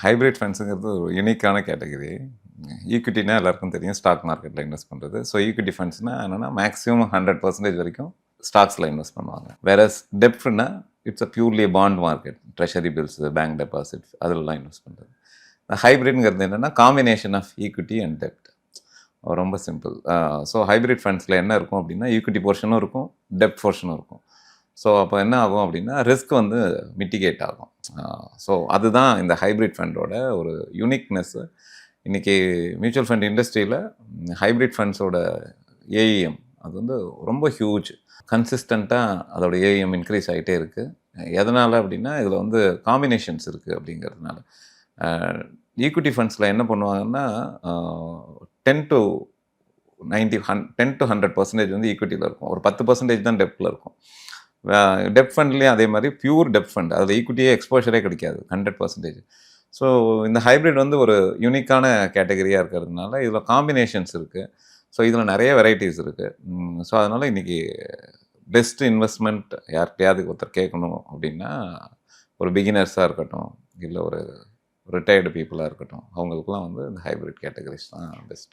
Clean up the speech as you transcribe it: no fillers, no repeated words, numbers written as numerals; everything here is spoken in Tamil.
ஹைப்ரிட் ஃபண்ட்ஸுங்கிறது ஒரு யூனிக்கான கேட்டகரி. ஈக்விட்டினா எல்லாருக்கும் தெரியும், ஸ்டாக் மார்க்கெட்டில் இன்வெஸ்ட் பண்ணுறது. ஸோ ஈக்விட்டி ஃபண்ட்ஸ்னால் என்னென்னா மேக்ஸிமம் 100% வரைக்கும் ஸ்டாக்ஸில் இன்வெஸ்ட் பண்ணுவாங்க. வேறஸ் டெப்ட்னா it's a purely bond market, treasury bills, bank deposits அதிலலாம் இன்வெஸ்ட் பண்ணுறது. ஹைப்ரிட்ங்கிறது என்னென்னா காம்பினேஷன் ஆஃப் ஈக்விட்டி அண்ட் டெப்ட். ரொம்ப சிம்பிள். ஸோ ஹைப்ரிட் ஃபண்ட்ஸில் என்ன இருக்கும் அப்படின்னா ஈக்விட்டி போர்ஷனும் இருக்கும், டெப்ட் போர்ஷனும் இருக்கும். ஸோ அப்போ என்ன ஆகும் அப்படின்னா ரிஸ்க் வந்து மிட்டிகேட் ஆகும். ஸோ அதுதான் இந்த ஹைப்ரிட் ஃபண்டோட ஒரு யூனிக்னஸ்ஸு. இன்றைக்கி மியூச்சுவல் ஃபண்ட் இண்டஸ்ட்ரியில் ஹைப்ரிட் ஃபண்ட்ஸோட ஏஇஎம் அது வந்து ரொம்ப ஹியூஜ். கன்சிஸ்டண்ட்டாக அதோட ஏஇஎம் இன்க்ரீஸ் ஆகிட்டே இருக்குது. எதனால் அப்படின்னா இதில் வந்து காம்பினேஷன்ஸ் இருக்குது அப்படிங்கிறதுனால. ஈக்விட்டி ஃபண்ட்ஸில் என்ன பண்ணுவாங்கன்னா 10 to 100% வந்து ஈக்விட்டியில் இருக்கும். ஒரு 10% தான் டெப்டில் இருக்கும். டெப்ட் ஃபண்ட்லேயும் அதே மாதிரி பியூர் டெப்ட் ஃபண்ட், அதில் ஈக்விட்டியே எக்ஸ்போஷரே கிடைக்காது 100%. ஸோ இந்த ஹைப்ரிட் வந்து ஒரு யூனிக்கான கேட்டகரியாக இருக்கிறதுனால இதில் காம்பினேஷன்ஸ் இருக்குது. ஸோ இதில் நிறைய வெரைட்டிஸ் இருக்குது. ஸோ அதனால் இன்றைக்கி பெஸ்ட் இன்வெஸ்ட்மெண்ட் யார்கிட்டையாவது ஒருத்தர் கேட்கணும் அப்படின்னா ஒரு பிகினர்ஸாக இருக்கட்டும், இல்லை ஒரு ரிட்டையர்டு பீப்புளாக இருக்கட்டும், அவங்களுக்குலாம் வந்து இந்த ஹைப்ரிட் கேட்டகரிஸ் தான் பெஸ்ட்.